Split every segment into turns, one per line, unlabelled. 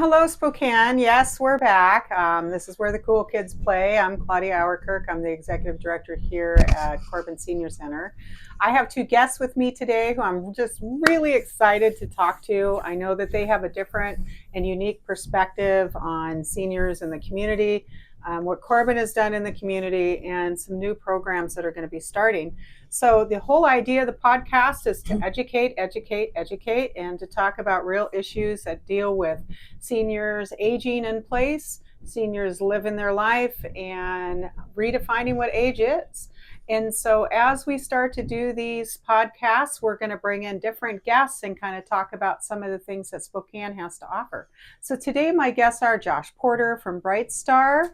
Hello, Spokane. Yes, we're back. This is where the cool kids play. I'm Claudia Auerkirk. I'm the executive director here at Corbin Senior Center. I have two guests with me today who I'm just really excited to talk to. I know that they have a different and unique perspective on seniors in the community, what Corbin has done in the community, and some new programs that are going to be starting. So the whole idea of the podcast is to educate, educate, educate, and to talk about real issues that deal with seniors aging in place, seniors living their life, and redefining what age is. And so, as we start to do these podcasts, we're going to bring in different guests and kind of talk about some of the things that Spokane has to offer. So, today, my guests are Josh Porter from BrightStar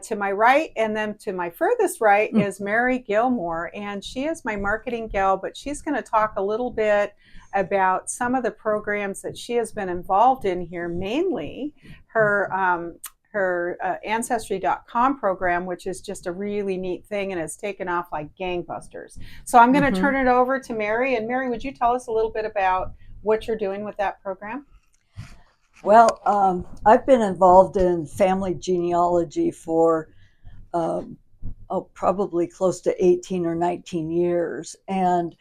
to my right, and then to my furthest right is Mary Gilmore. And she is my marketing gal, but she's going to talk a little bit about some of the programs that she has been involved in here, mainly her Ancestry.com program, which is just a really neat thing and has taken off like gangbusters. So I'm going to turn it over to Mary. And Mary, would you tell us a little bit about what you're doing with that program?
Well, I've been involved in family genealogy for probably close to 18 or 19 years. And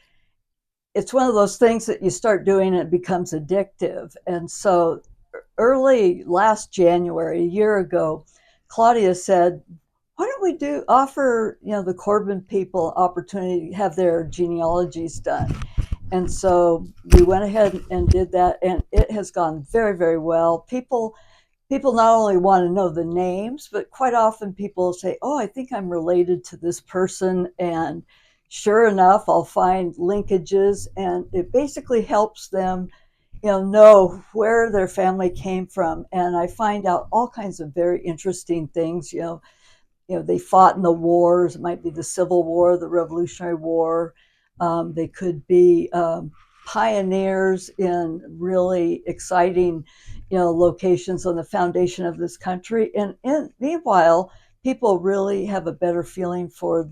it's one of those things that you start doing and it becomes addictive. And so early last January, a year ago, Claudia said, why don't we offer the Corbin people opportunity to have their genealogies done? And so we went ahead and did that, and it has gone very, very well. People not only want to know the names, but quite often people say, oh, I think I'm related to this person. And sure enough, I'll find linkages, and it basically helps them know where their family came from. And I find out all kinds of very interesting things. They fought in the wars. It might be the Civil War, the Revolutionary War. They could be pioneers in really exciting, locations on the foundation of this country. And meanwhile, people really have a better feeling for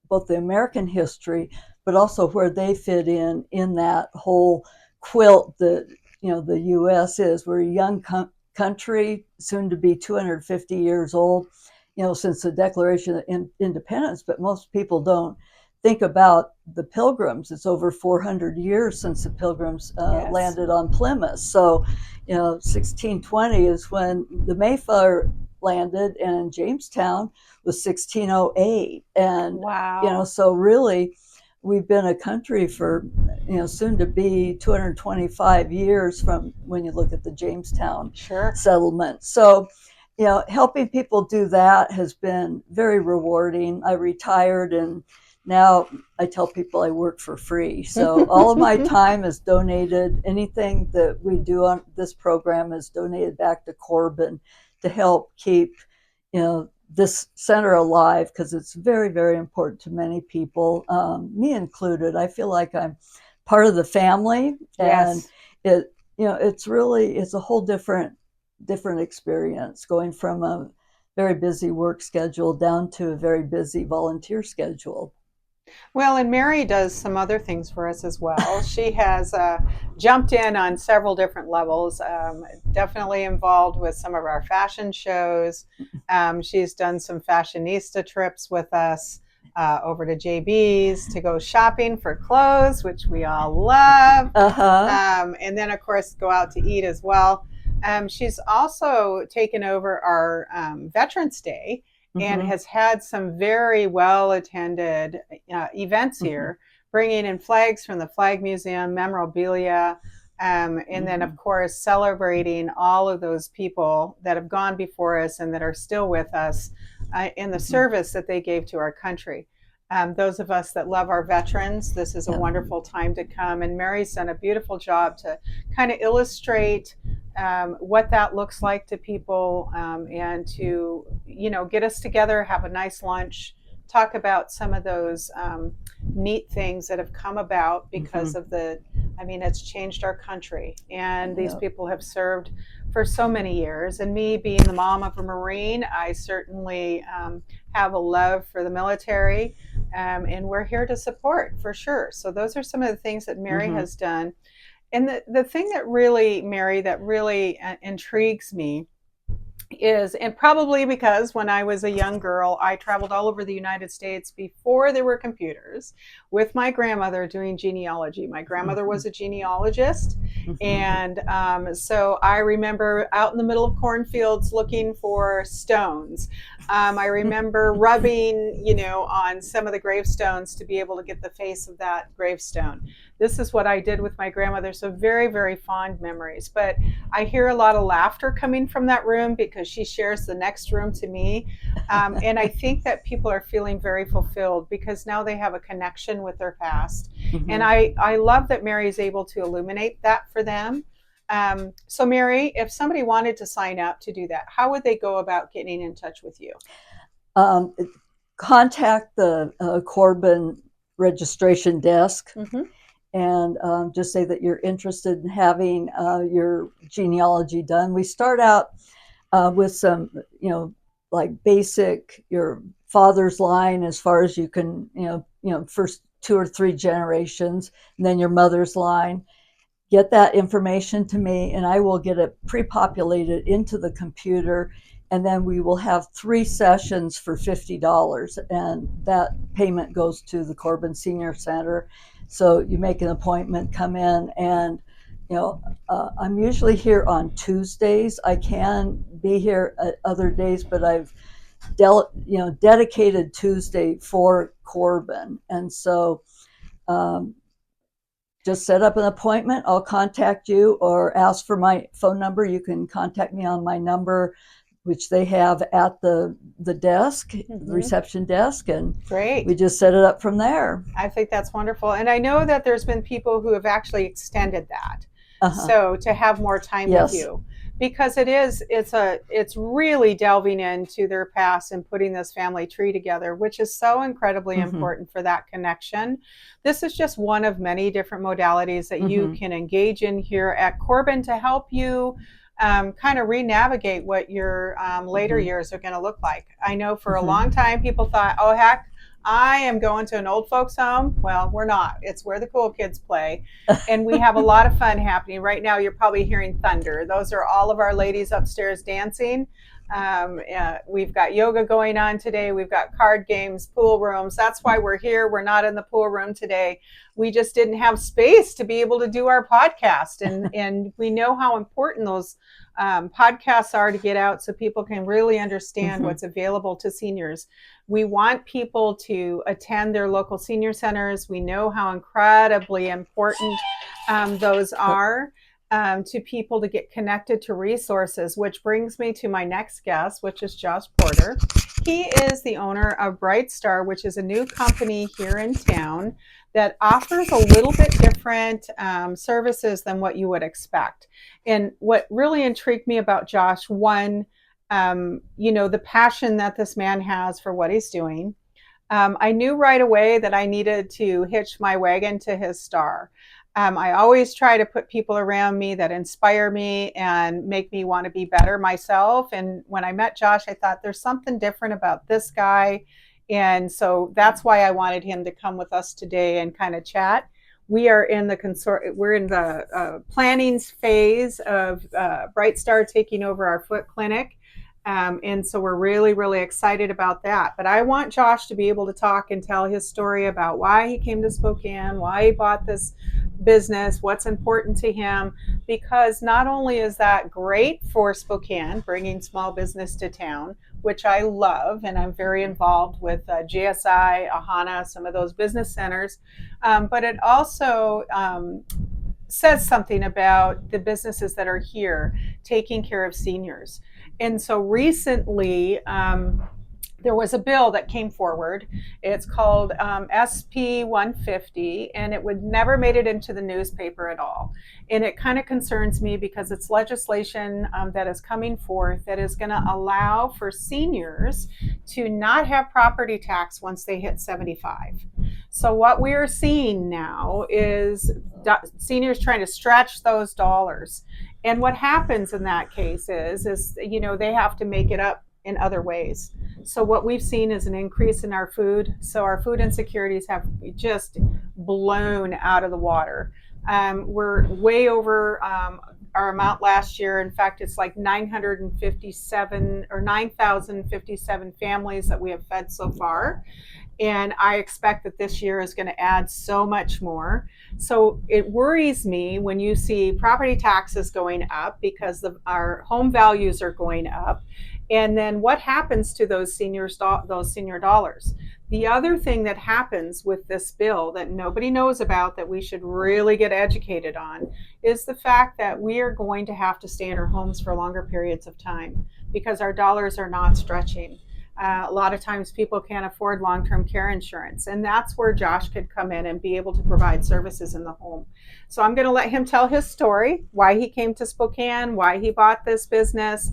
both the American history, but also where they fit in that whole quilt that the U.S. is. We're a young country, soon to be 250 years old, since the Declaration of Independence. But most people don't think about the Pilgrims. It's over 400 years since the Pilgrims landed on Plymouth. So, 1620 is when the Mayflower landed, and Jamestown was 1608. And
wow,
so really, we've been a country for soon to be 225 years from when you look at the Jamestown settlement. So helping people do that has been very rewarding. I retired, and now I tell people I work for free. So all of my time is donated. Anything that we do on this program is donated back to Corbin to help keep this center alive, because it's very, very important to many people, me included. I feel like I'm part of the family, and it's a whole different experience, going from a very busy work schedule down to a very busy volunteer schedule.
Well, and Mary does some other things for us as well. She has jumped in on several different levels, definitely involved with some of our fashion shows. She's done some fashionista trips with us over to JB's to go shopping for clothes, which we all love. And then, of course, go out to eat as well. She's also taken over our Veterans Day and has had some very well attended events here, bringing in flags from the Flag Museum, memorabilia, and then, of course, celebrating all of those people that have gone before us and that are still with us in the service that they gave to our country. Those of us that love our veterans, this is a wonderful time to come. And Mary's done a beautiful job to kind of illustrate what that looks like to people, and to get us together, have a nice lunch, talk about some of those neat things that have come about because of it's changed our country, and these people have served for so many years. And me being the mom of a Marine, I certainly have a love for the military, and we're here to support for sure. So those are some of the things that Mary has done. And the thing that really, Mary, that really intrigues me is, and probably because when I was a young girl, I traveled all over the United States before there were computers with my grandmother doing genealogy. My grandmother was a genealogist. And so I remember out in the middle of cornfields looking for stones. I remember rubbing, on some of the gravestones to be able to get the face of that gravestone. This is what I did with my grandmother. So very, very fond memories. But I hear a lot of laughter coming from that room because she shares the next room to me. And I think that people are feeling very fulfilled because now they have a connection with their past. And I love that Mary is able to illuminate that for them. So Mary, if somebody wanted to sign up to do that, how would they go about getting in touch with you?
Contact the Corbin registration desk. And just say that you're interested in having your genealogy done. We start out with some, like basic, your father's line as far as you can, first 2 or 3 generations, and then your mother's line. Get that information to me, and I will get it pre-populated into the computer. And then we will have 3 sessions for $50, and that payment goes to the Corbin Senior Center. So you make an appointment, come in, and I'm usually here on Tuesdays. I can be here at other days, but I've dedicated Tuesday for Corbin, and so just set up an appointment. I'll contact you or ask for my phone number. You can contact me on my number, which they have at the desk, the reception desk, and
Great.
We just set it up from there.
I think that's wonderful. And I know that there's been people who have actually extended that. So to have more time with you, because it's really delving into their past and putting this family tree together, which is so incredibly important for that connection. This is just one of many different modalities that you can engage in here at Corbin to help you kind of re-navigate what your later years are going to look like. I know for a long time people thought, oh heck, I am going to an old folks home. Well, we're not. It's where the cool kids play. And we have a lot of fun happening. Right now, you're probably hearing thunder. Those are all of our ladies upstairs dancing. We've got yoga going on today. We've got card games, pool rooms. That's why we're here. We're not in the pool room today. We just didn't have space to be able to do our podcast. And we know how important those podcasts are to get out so people can really understand what's available to seniors. We want people to attend their local senior centers. We know how incredibly important those are to people to get connected to resources, which brings me to my next guest, which is Josh Porter. He is the owner of BrightStar, which is a new company here in town that offers a little bit different services than what you would expect. And what really intrigued me about Josh, one, the passion that this man has for what he's doing. I knew right away that I needed to hitch my wagon to his star. I always try to put people around me that inspire me and make me want to be better myself. And when I met Josh, I thought there's something different about this guy. And so that's why I wanted him to come with us today and kind of chat. We are in the planning phase of BrightStar taking over our foot clinic. And so we're really, really excited about that. But I want Josh to be able to talk and tell his story about why he came to Spokane, why he bought this business, what's important to him, because not only is that great for Spokane, bringing small business to town, which I love, and I'm very involved with GSI, Ahana, some of those business centers, but it also says something about the businesses that are here taking care of seniors. And so recently, there was a bill that came forward. It's called SP 150, and it would never made it into the newspaper at all. And it kind of concerns me because it's legislation that is coming forth that is going to allow for seniors to not have property tax once they hit 75. So what we are seeing now is seniors trying to stretch those dollars. And what happens in that case is they have to make it up in other ways. So what we've seen is an increase in our food. So our food insecurities have just blown out of the water. We're way over our amount last year. In fact, it's like 957 or 9,057 families that we have fed so far. And I expect that this year is going to add so much more. So it worries me when you see property taxes going up because our home values are going up. And then what happens to those senior dollars? The other thing that happens with this bill that nobody knows about that we should really get educated on is the fact that we are going to have to stay in our homes for longer periods of time because our dollars are not stretching. A lot of times people can't afford long-term care insurance, and that's where Josh could come in and be able to provide services in the home. So I'm going to let him tell his story, why he came to Spokane, why he bought this business,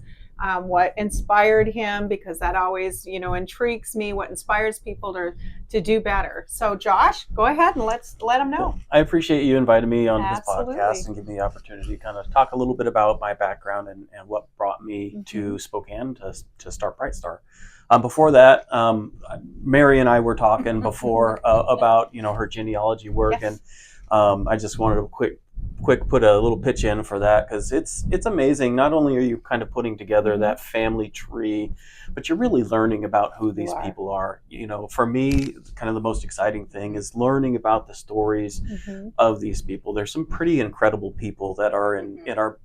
what inspired him, because that always, intrigues me, what inspires people to do better. So Josh, go ahead and let him know.
Well, I appreciate you inviting me on
Absolutely.
this podcast and giving me the opportunity to kind of talk a little bit about my background and what brought me to Spokane to start BrightStar. Before that, Mary and I were talking before about her genealogy work,
Yes.
and I just wanted to quick put a little pitch in for that because it's amazing. Not only are you kind of putting together that family tree, but you're really learning about who these people are. For me, kind of the most exciting thing is learning about the stories of these people. There's some pretty incredible people that are in our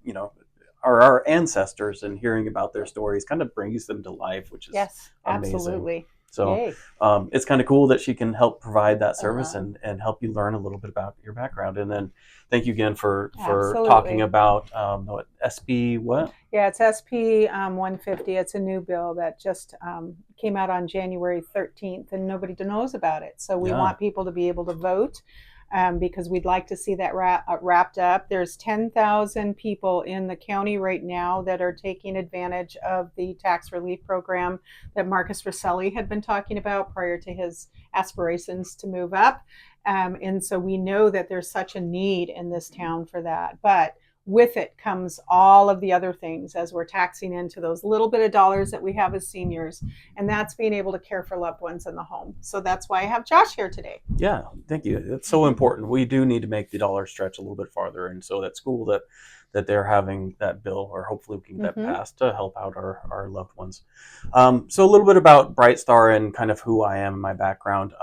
are our ancestors, and hearing about their stories kind of brings them to life, which is amazing.
Absolutely.
So it's kind of cool that she can help provide that service and help you learn a little bit about your background. And then thank you again for talking about SB what?
Yeah, it's SB 150. It's a new bill that just came out on January 13th, and nobody knows about it. So we want people to be able to vote. Because we'd like to see that wrapped up. There's 10,000 people in the county right now that are taking advantage of the tax relief program that Marcus Rosselli had been talking about prior to his aspirations to move up. And so we know that there's such a need in this town for that. But with it comes all of the other things as we're taxing into those little bit of dollars that we have as seniors, and that's being able to care for loved ones in the home. So that's why I have Josh here today.
Yeah, thank you. It's so important. We do need to make the dollar stretch a little bit farther, and so that's cool that they're having that bill, or hopefully we can get that passed to help out our loved ones. So a little bit about BrightStar and kind of who I am and my background.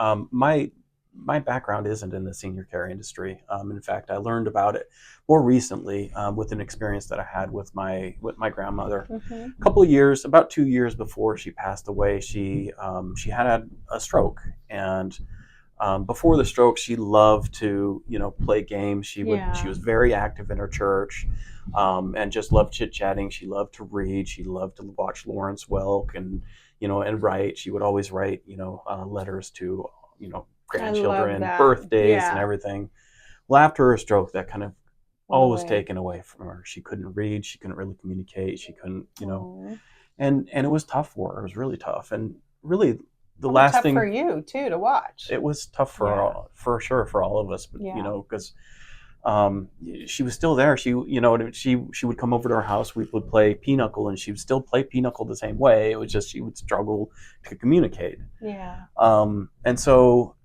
My background isn't in the senior care industry. In fact, I learned about it more recently with an experience that I had with my grandmother. A couple of years, about 2 years before she passed away, she had a stroke, and before the stroke, she loved to play games. She was very active in her church, and just loved chit chatting. She loved to read. She loved to watch Lawrence Welk and write. She would always write letters to grandchildren, birthdays, and everything. Well, after her stroke, that kind of all was taken away from her. She couldn't read. She couldn't really communicate. She couldn't, and it was tough for her. It was really tough, and really the last
tough
thing
for you too to watch.
It was tough for sure for all of us, but because she was still there. She would come over to our house. We would play pinochle, and she would still play pinochle the same way. It was just she would struggle to communicate. And so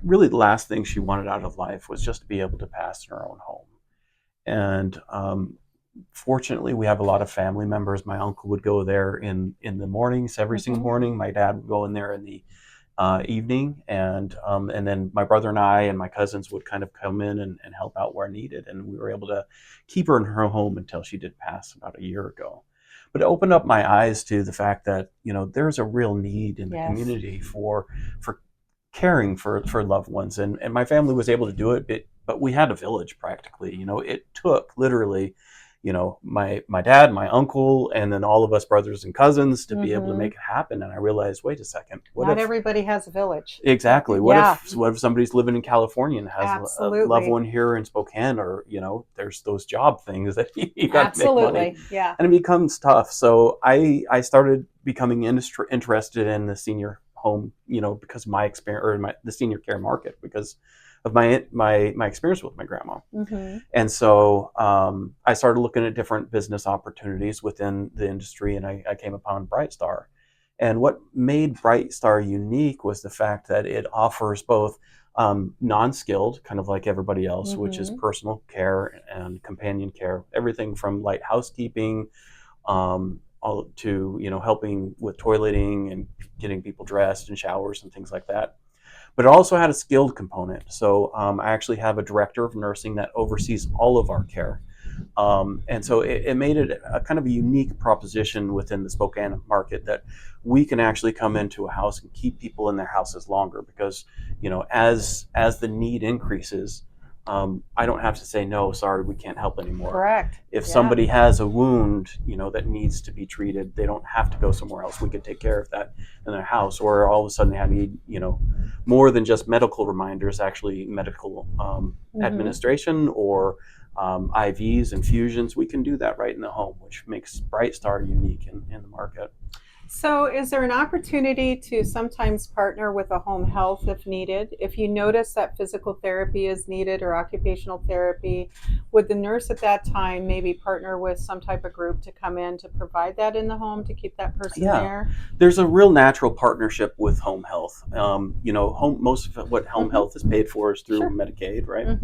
really the last thing she wanted out of life was just to be able to pass in her own home. And fortunately, we have a lot of family members. My uncle would go there in the mornings, every single morning. My dad would go in there in the evening, and then my brother and I and my cousins would kind of come in and help out where needed. And we were able to keep her in her home until she did pass about a year ago. But it opened up my eyes to the fact that there's a real need in the community for caring for loved ones, and my family was able to do it, but we had a village practically. It took literally my dad, my uncle, and then all of us brothers and cousins to be able to make it happen. And I realized, wait a second,
not everybody has a village.
Exactly. What if somebody's living in California and has a loved one here in Spokane, or there's those job things that you got to make money. And it becomes tough. So I started becoming interested in the senior home, because of my experience, or the senior care market, because of my experience with my grandma. And so I started looking at different business opportunities within the industry, and I came upon BrightStar. And what made BrightStar unique was the fact that it offers both non-skilled, kind of like everybody else, which is personal care and companion care, everything from light housekeeping all to helping with toileting and getting people dressed and showers and things like that. But it also had a skilled component. So I actually have a director of nursing that oversees all of our care. And so it made it a kind of a unique proposition within the Spokane market that we can actually come into a house and keep people in their houses longer because, as the need increases, I don't have to say, no, sorry, we can't help anymore.
Correct.
If somebody has a wound, that needs to be treated, they don't have to go somewhere else. We can take care of that in their house. Or all of a sudden they need, more than just medical reminders, actually medical administration or IVs, infusions. We can do that right in the home, which makes BrightStar unique in the market.
So is there an opportunity to sometimes partner with a home health if needed? If you notice that physical therapy is needed or occupational therapy, would the nurse at that time maybe partner with some type of group to come in to provide that in the home to keep that person there?
There's a real natural partnership with home health. Most of what home health is paid for is through Medicaid, right?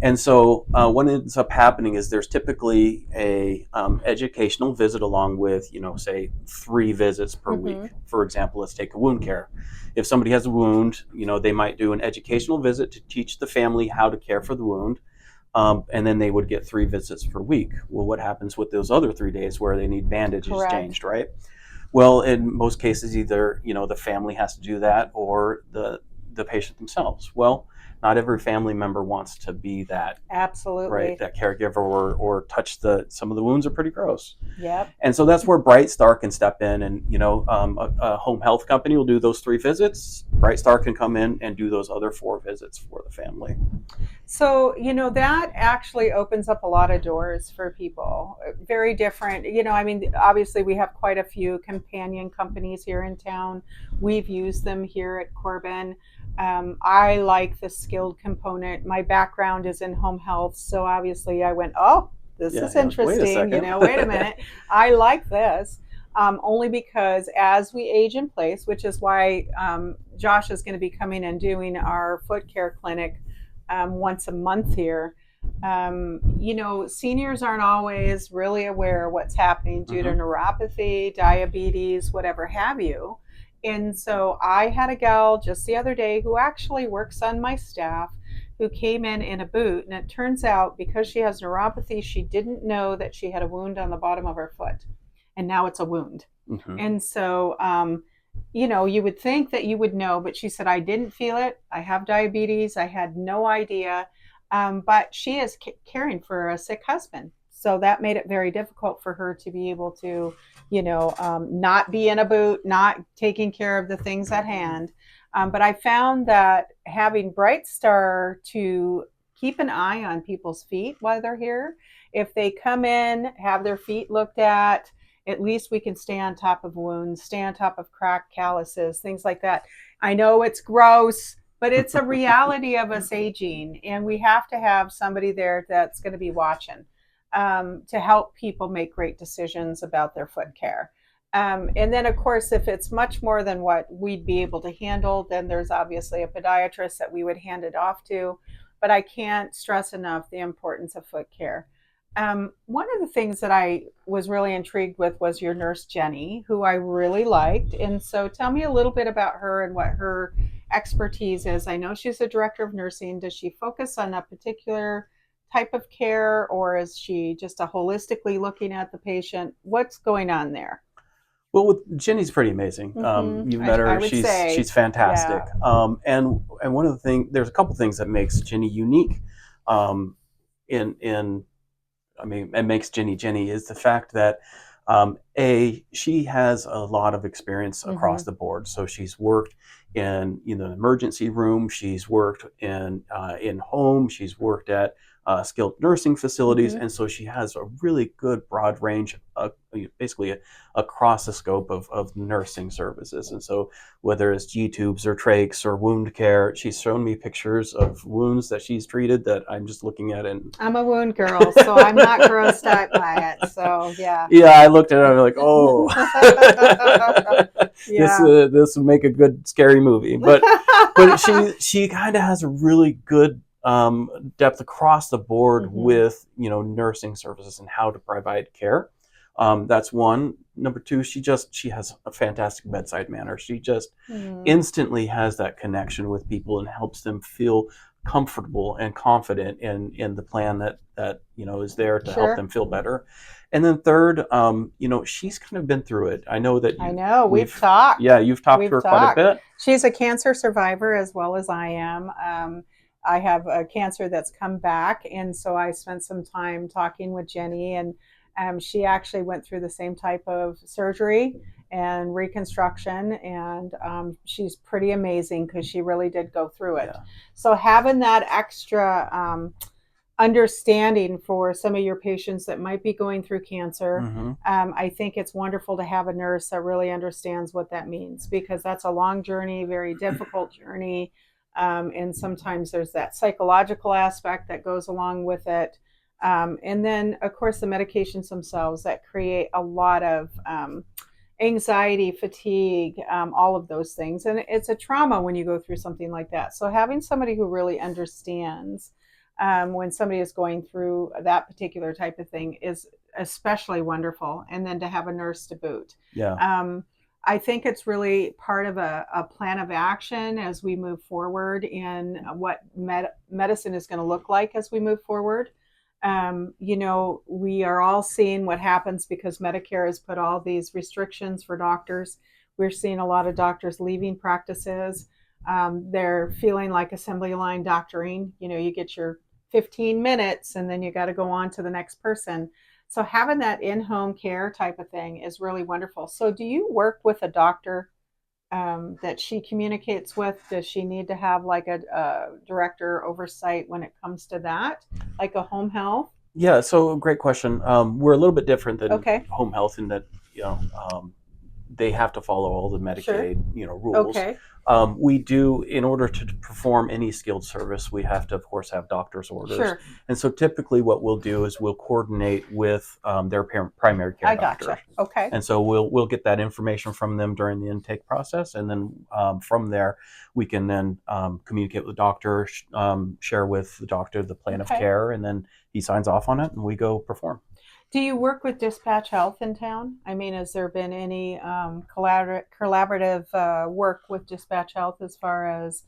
And so what ends up happening is there's typically a educational visit along with, say 3 visits per week. For example, let's take a wound care. If somebody has a wound, they might do an educational visit to teach the family how to care for the wound. And then they would get 3 visits per week. Well, what happens with those other 3 days where they need bandages changed, right? Well, in most cases, either, the family has to do that or the patient themselves. Well, not every family member wants to be that.
Absolutely.
Right, that caregiver or touch some of the wounds are pretty gross.
Yep.
And so that's where BrightStar can step in and, a home health company will do those 3 visits. BrightStar can come in and do those other 4 visits for the family.
So, that actually opens up a lot of doors for people. Very different. Obviously we have quite a few companion companies here in town. We've used them here at Corbin. I like the skilled component. My background is in home health, so obviously I went, this is interesting. Wait a minute. I like this. Only because as we age in place, which is why Josh is going to be coming and doing our foot care clinic once a month here. Seniors aren't always really aware of what's happening due to neuropathy, diabetes, whatever have you. And so I had a gal just the other day who actually works on my staff who came in a boot. And it turns out because she has neuropathy, she didn't know that she had a wound on the bottom of her foot. And now it's a wound. And so, you would think that you would know, but she said, I didn't feel it. I have diabetes. I had no idea. But she is caring for a sick husband. So that made it very difficult for her to be able to, not be in a boot, not taking care of the things at hand. But I found that having BrightStar to keep an eye on people's feet while they're here, if they come in, have their feet looked at least we can stay on top of wounds, stay on top of cracked calluses, things like that. I know it's gross, but it's a reality of us aging, and we have to have somebody there that's going to be watching. To help people make great decisions about their foot care. And then, of course, if it's much more than what we'd be able to handle, then there's obviously a podiatrist that we would hand it off to. But I can't stress enough the importance of foot care. One of the things that I was really intrigued with was your nurse, Jenny, who I really liked. And so tell me a little bit about her and what her expertise is. I know she's a director of nursing. Does she focus on a particular type of care, or is she just a holistically looking at the patient? What's going on there?
Well, Jenny's pretty amazing. You've met her; she's fantastic. Yeah. And one of the things, there's a couple things that makes Jenny unique. It makes Jenny Jenny is the fact that she has a lot of experience across the board. So she's worked in the emergency room, she's worked in home, she's worked at skilled nursing facilities.
Mhm.
And so she has a really good broad range, basically across the scope of nursing services. And so whether it's G-tubes or trachs or wound care, she's shown me pictures of wounds that she's treated that I'm just looking at. And
I'm a wound girl, so I'm not grossed out by it. So yeah.
yeah, I looked at it, I'm like, oh,
Yeah.
this would make a good scary movie. But she kind of has a really good depth across the board
Mhm.
with nursing services and how to provide care. That's one. Number two, she has a fantastic bedside manner. She just
Mhm.
instantly has that connection with people and helps them feel comfortable and confident in the plan that is there to help
Sure.
them feel better. And then third, she's kind of been through it. I know that
I know we've talked.
Yeah, you've talked
We've
to her quite a bit.
She's a cancer survivor as well as I am. I have a cancer that's come back, and so I spent some time talking with Jenny, and she actually went through the same type of surgery and reconstruction, and she's pretty amazing because she really did go through it.
Yeah.
So having that extra understanding for some of your patients that might be going through cancer.
Mm-hmm.
I think it's wonderful to have a nurse that really understands what that means, because that's a long journey, very difficult journey. And sometimes there's that psychological aspect that goes along with it. And then, of course, the medications themselves that create a lot of anxiety, fatigue, all of those things. And it's a trauma when you go through something like that. So having somebody who really understands when somebody is going through that particular type of thing is especially wonderful. And then to have a nurse to boot.
Yeah.
I think it's really part of a plan of action as we move forward in what medicine is going to look like as we move forward. We are all seeing what happens because Medicare has put all these restrictions for doctors. We're seeing a lot of doctors leaving practices. They're feeling like assembly line doctoring. You get your 15 minutes and then you got to go on to the next person. So having that in-home care type of thing is really wonderful. So do you work with a doctor that she communicates with? Does she need to have like a director oversight when it comes to that, like a home health?
Yeah, so great question. We're a little bit different than
Okay.
home health in that they have to follow all the Medicaid rules.
Okay.
We do, in order to perform any skilled service, we have to, of course, have doctor's orders.
Sure.
And so typically what we'll do is we'll coordinate with their primary care doctor.
Gotcha. Okay.
And so we'll get that information from them during the intake process. And then from there, we can then communicate with the doctor, share with the doctor the plan of care, and then he signs off on it and we go perform.
Do you work with Dispatch Health in town? I mean, has there been any collaborative work with Dispatch Health as far as,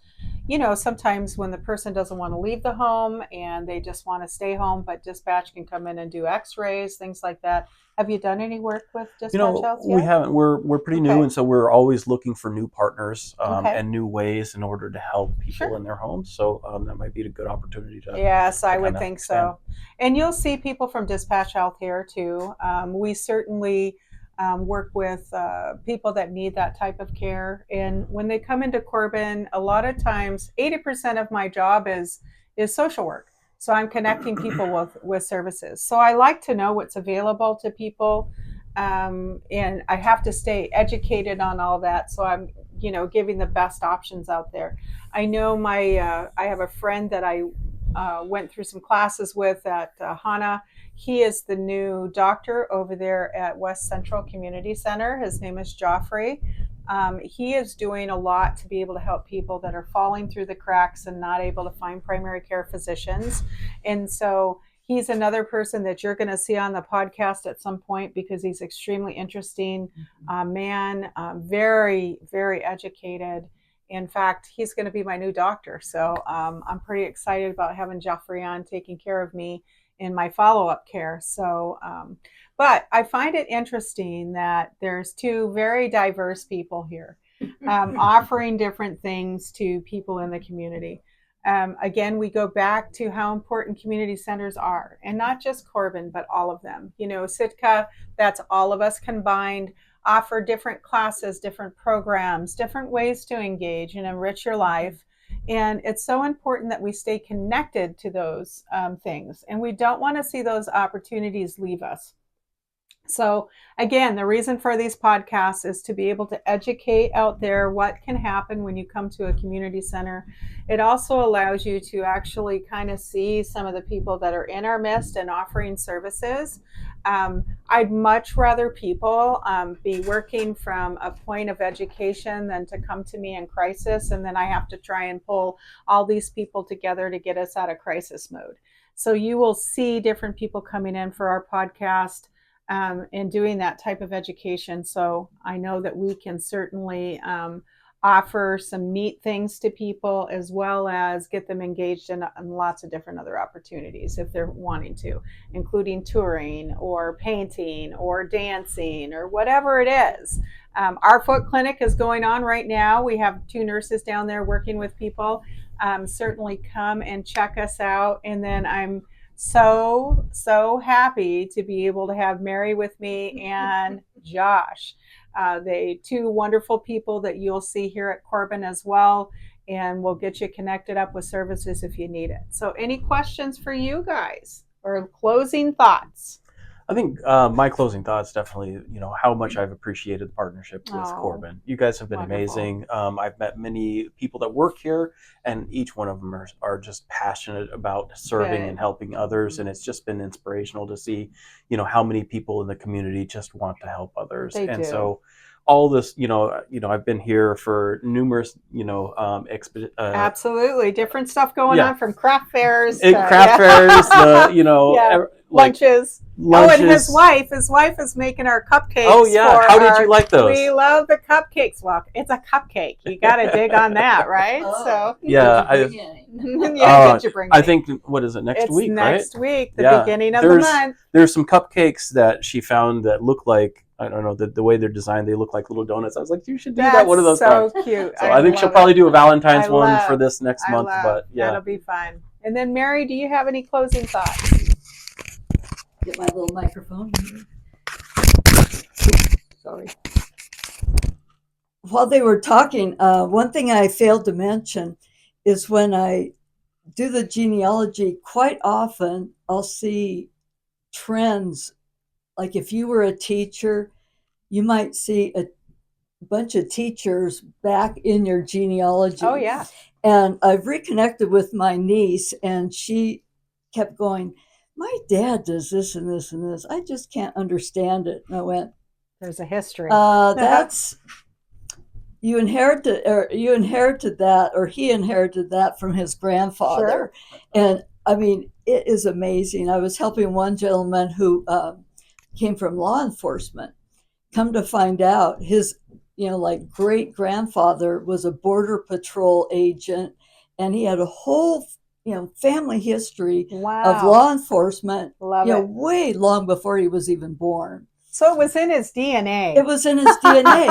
sometimes when the person doesn't want to leave the home and they just want to stay home, but Dispatch can come in and do x-rays, things like that. Have you done any work with Dispatch Health yet?
We haven't. We're pretty new, and so we're always looking for new partners and new ways in order to help people in their homes. So that might be a good opportunity to.
Yes, I would think so. And you'll see people from Dispatch Health here too. We certainly work with people that need that type of care. And when they come into Corbin, a lot of times, 80% of my job is social work. So I'm connecting people with services. So I like to know what's available to people. And I have to stay educated on all that. So I'm, giving the best options out there. I know I have a friend that I went through some classes with at Hana. He is the new doctor over there at West Central Community Center. His name is Joffrey. He is doing a lot to be able to help people that are falling through the cracks and not able to find primary care physicians. And so he's another person that you're going to see on the podcast at some point because he's extremely interesting man, very, very educated. In fact, he's going to be my new doctor. So I'm pretty excited about having Joffrey on taking care of me in my follow-up care. So, but I find it interesting that there's two very diverse people here offering different things to people in the community. Again, we go back to how important community centers are, and not just Corbin, but all of them. Sitka, that's all of us combined, offer different classes, different programs, different ways to engage and enrich your life. And it's so important that we stay connected to those things. And we don't want to see those opportunities leave us. So again, the reason for these podcasts is to be able to educate out there what can happen when you come to a community center. It also allows you to actually kind of see some of the people that are in our midst and offering services. I'd much rather people be working from a point of education than to come to me in crisis, and then I have to try and pull all these people together to get us out of crisis mode. So you will see different people coming in for our podcast and doing that type of education. So I know that we can certainly offer some neat things to people, as well as get them engaged in lots of different other opportunities if they're wanting to, including touring or painting or dancing or whatever it is. Our foot clinic is going on right now. We have 2 nurses down there working with people. Certainly come and check us out. And then I'm so happy to be able to have Mary with me and Josh. They 2 wonderful people that you'll see here at Corbin as well, and we'll get you connected up with services if you need it. So any questions for you guys or closing thoughts?
I think my closing thoughts definitely, how much I've appreciated the partnership with Corbin. You guys have been amazing. I've met many people that work here, and each one of them are just passionate about serving and helping others. And it's just been inspirational to see, how many people in the community just want to help others.
They do.
So all this, I've been here for numerous,
absolutely different stuff going on, from craft fairs to lunches. Oh, and his wife is making our cupcakes.
Oh yeah, how did you like those?
We love the cupcakes. Well, it's a cupcake. You got to dig on that, right? So
yeah,
did you bring?
I think what is it next week?
Next week, the beginning of the month.
There's some cupcakes that she found that look like, I don't know, the way they're designed, they look like little donuts. I was like, you should do that one of those.
So cute.
So I think she'll probably do a Valentine's one for this next month. But yeah,
that'll be fun. And then Mary, do you have any closing thoughts?
Get my little microphone here. Sorry. While they were talking, one thing I failed to mention is when I do the genealogy, quite often I'll see trends. Like if you were a teacher, you might see a bunch of teachers back in your genealogy.
Oh, yeah.
And I've reconnected with my niece, and she kept going, my dad does this and this and this. I just can't understand it. And I went,
there's a history.
That's you inherited that, or he inherited that from his grandfather. Sure. And I mean, it is amazing. I was helping one gentleman who came from law enforcement. Come to find out, his great grandfather was a border patrol agent, and he had a whole family history of law enforcement, way long before he was even born.
So it was in his DNA.
It was in his DNA.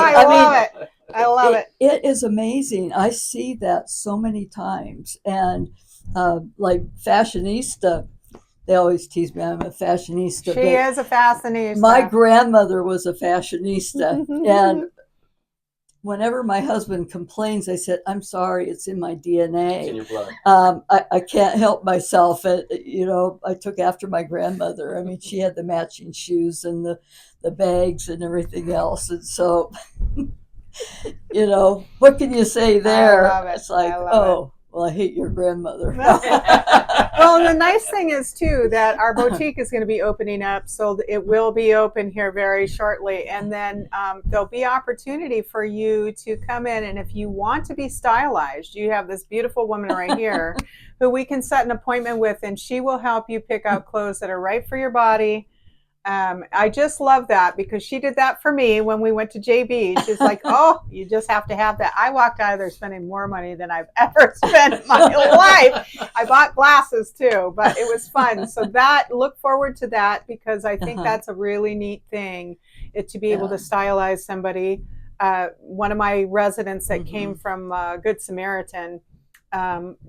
I love it.
It is amazing. I see that so many times. And like fashionista, they always tease me, I'm a fashionista.
She is a fashionista.
My grandmother was a fashionista. And whenever my husband complains, I said, I'm sorry, it's in my DNA.
It's in your blood.
I can't help myself. I took after my grandmother. I mean, she had the matching shoes and the bags and everything else. And so, what can you say there?
I love it.
It's like, well, I hate your grandmother.
Well, and the nice thing is, too, that our boutique is going to be opening up. So it will be open here very shortly. And then there'll be opportunity for you to come in. And if you want to be stylized, you have this beautiful woman right here who we can set an appointment with, and she will help you pick out clothes that are right for your body. I just love that, because she did that for me when we went to JB. She's like, oh, you just have to have that. I walked out of there spending more money than I've ever spent in my life. I bought glasses too, but it was fun. So look forward to that, because I think that's a really neat thing, to be able to stylize somebody. One of my residents that came from Good Samaritan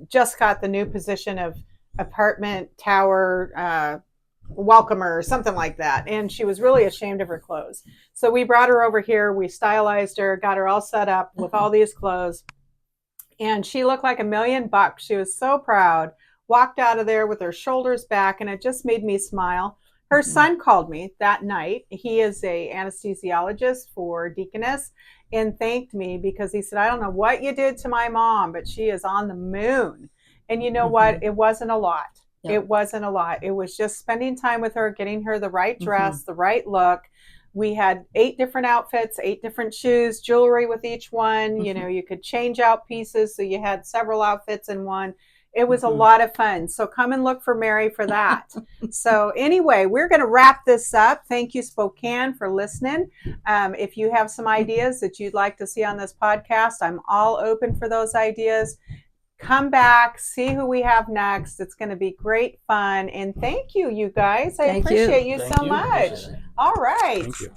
just got the new position of apartment tower welcomer or something like that, and she was really ashamed of her clothes. So we brought her over here, we stylized her, got her all set up with all these clothes, And she looked like $1,000,000. She was so proud. Walked out of there with her shoulders back, and it just made me smile. Her son called me that night. He is a anesthesiologist for Deaconess, and thanked me because he said, I don't know what you did to my mom, but she is on the moon. And you know what? It wasn't a lot.
Yep.
It wasn't a lot. It was just spending time with her, getting her the right dress, the right look. We had 8 different outfits, 8 different shoes, jewelry with each one. You know, you could change out pieces, so you had several outfits in one. It was a lot of fun. So come and look for Mary for that. So anyway, we're going to wrap this up. Thank you, Spokane, for listening. If you have some ideas that you'd like to see on this podcast, I'm all open for those ideas. Come back, see who we have next. It's going to be great fun. And thank you, you guys. I appreciate you so much. All right.
Thank you.